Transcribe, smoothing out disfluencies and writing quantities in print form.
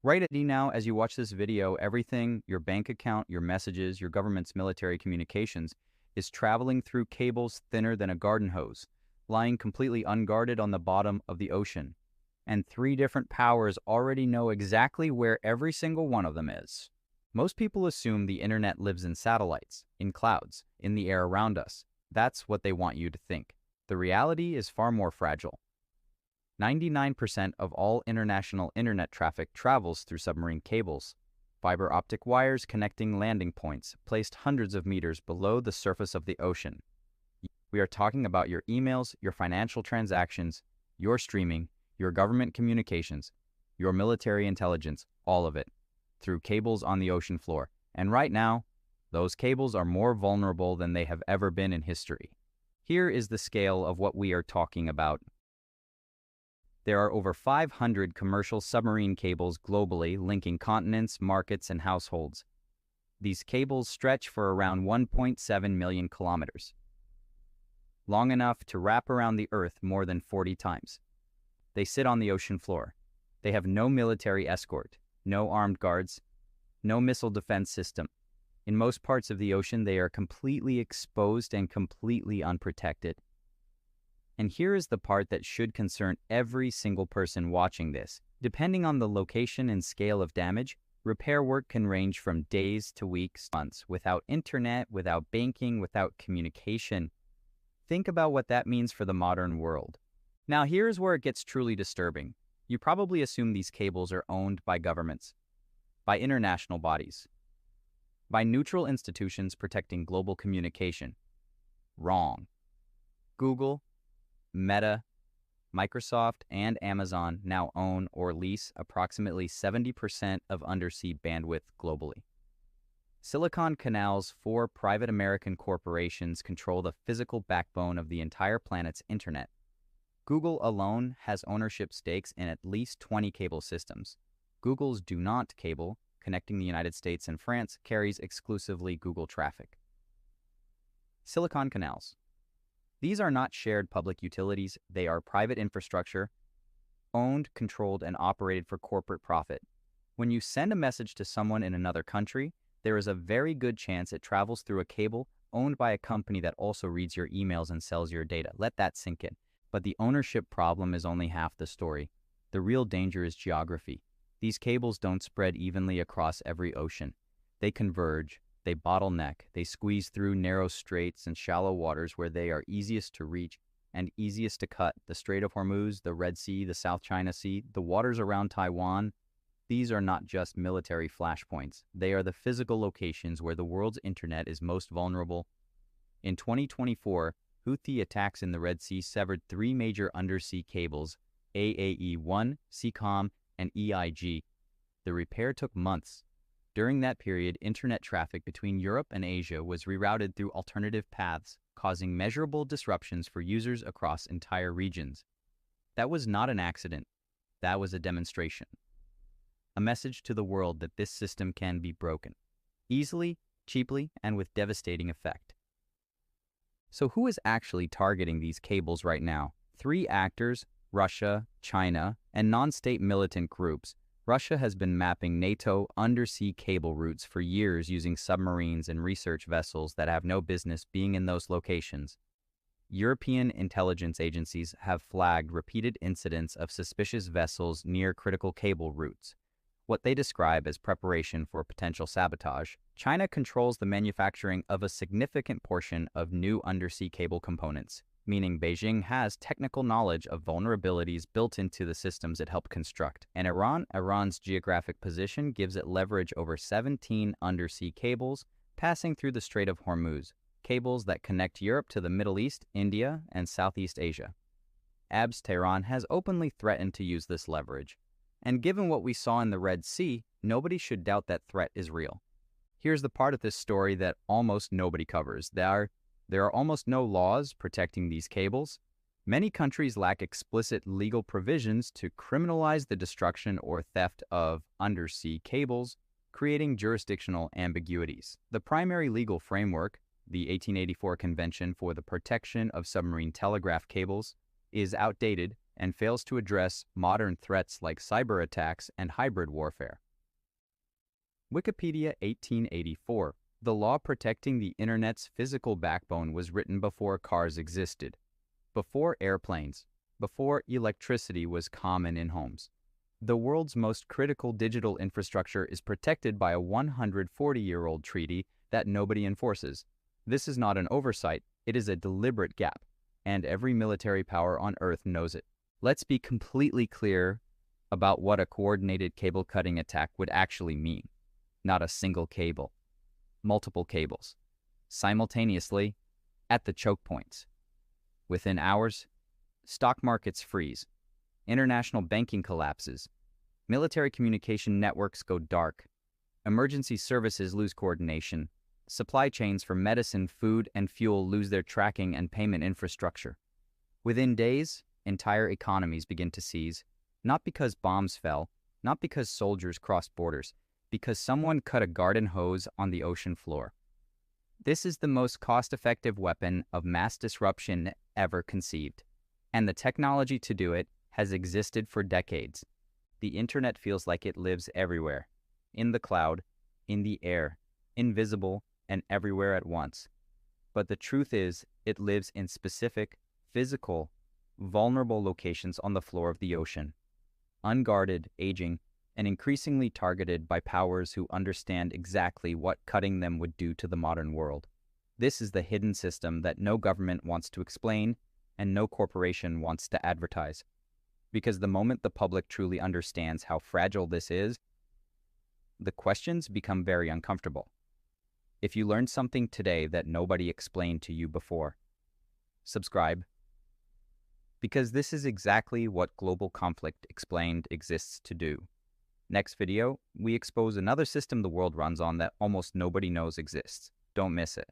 Right now, as you watch this video, everything, your bank account, your messages, your government's military communications, is traveling through cables thinner than a garden hose, lying completely unguarded on the bottom of the ocean. And three different powers already know exactly where every single one of them is. Most people assume the internet lives in satellites, in clouds, in the air around us. That's what they want you to think. The reality is far more fragile. 99% of all international internet traffic travels through submarine cables. Fiber optic wires connecting landing points placed hundreds of meters below the surface of the ocean. We are talking about your emails, your financial transactions, your streaming, your government communications, your military intelligence, all of it, through cables on the ocean floor. And right now, those cables are more vulnerable than they have ever been in history. Here is the scale of what we are talking about. There are over 500 commercial submarine cables globally linking continents, markets, and households. These cables stretch for around 1.7 million kilometers, long enough to wrap around the Earth more than 40 times. They sit on the ocean floor. They have no military escort, no armed guards, no missile defense system. In most parts of the ocean, they are completely exposed and completely unprotected. And here is the part that should concern every single person watching this. Depending on the location and scale of damage, repair work can range from days to weeks, months, without internet, without banking, without communication. Think about what that means for the modern world. Now here's where it gets truly disturbing. You probably assume these cables are owned by governments, by international bodies, by neutral institutions protecting global communication. Wrong. Google, Meta, Microsoft, and Amazon now own or lease approximately 70% of undersea bandwidth globally. Silicon Canal's 4 private American corporations control the physical backbone of the entire planet's internet. Google alone has ownership stakes in at least 20 cable systems. Google's Do Not cable, connecting the United States and France, carries exclusively Google traffic. Silicon Canals. These are not shared public utilities, they are private infrastructure, owned, controlled, and operated for corporate profit. When you send a message to someone in another country, there is a very good chance it travels through a cable owned by a company that also reads your emails and sells your data. Let that sink in. But the ownership problem is only half the story. The real danger is geography. These cables don't spread evenly across every ocean. They converge. They bottleneck, they squeeze through narrow straits and shallow waters where they are easiest to reach and easiest to cut. The Strait of Hormuz, the Red Sea, the South China Sea, the waters around Taiwan. These are not just military flashpoints. They are the physical locations where the world's internet is most vulnerable. In 2024, Houthi attacks in the Red Sea severed 3 major undersea cables, AAE-1, SEACOM, and EIG. The repair took months. During that period, internet traffic between Europe and Asia was rerouted through alternative paths, causing measurable disruptions for users across entire regions. That was not an accident. That was a demonstration. A message to the world that this system can be broken. Easily, cheaply, and with devastating effect. So who is actually targeting these cables right now? 3 actors, Russia, China, and non-state militant groups. Russia has been mapping NATO undersea cable routes for years using submarines and research vessels that have no business being in those locations. European intelligence agencies have flagged repeated incidents of suspicious vessels near critical cable routes, what they describe as preparation for potential sabotage. China controls the manufacturing of a significant portion of new undersea cable components, meaning Beijing has technical knowledge of vulnerabilities built into the systems it helped construct. And Iran's geographic position gives it leverage over 17 undersea cables passing through the Strait of Hormuz, cables that connect Europe to the Middle East, India, and Southeast Asia. Tehran has openly threatened to use this leverage. And given what we saw in the Red Sea, nobody should doubt that threat is real. Here's the part of this story that almost nobody covers. There are almost no laws protecting these cables. Many countries lack explicit legal provisions to criminalize the destruction or theft of undersea cables, creating jurisdictional ambiguities. The primary legal framework, the 1884 Convention for the Protection of Submarine Telegraph Cables, is outdated, and fails to address modern threats like cyber attacks and hybrid warfare. Wikipedia 1884. The law protecting the Internet's physical backbone was written before cars existed, before airplanes, before electricity was common in homes. The world's most critical digital infrastructure is protected by a 140-year-old treaty that nobody enforces. This is not an oversight, it is a deliberate gap, and every military power on Earth knows it. Let's be completely clear about what a coordinated cable-cutting attack would actually mean. Not a single cable. Multiple cables. Simultaneously, at the choke points. Within hours, stock markets freeze. International banking collapses. Military communication networks go dark. Emergency services lose coordination. Supply chains for medicine, food, and fuel lose their tracking and payment infrastructure. Within days, entire economies begin to seize, not because bombs fell, not because soldiers crossed borders, because someone cut a garden hose on the ocean floor. This is the most cost-effective weapon of mass disruption ever conceived, and the technology to do it has existed for decades. The internet feels like it lives everywhere, in the cloud, in the air, invisible, and everywhere at once. But the truth is, it lives in specific, physical, vulnerable locations on the floor of the ocean, unguarded, aging, and increasingly targeted by powers who understand exactly what cutting them would do to the modern world. This is the hidden system that no government wants to explain and no corporation wants to advertise. Because the moment the public truly understands how fragile this is, the questions become very uncomfortable. If you learned something today that nobody explained to you before, subscribe. Because this is exactly what Global Conflict Explained exists to do. Next video, we expose another system the world runs on that almost nobody knows exists. Don't miss it.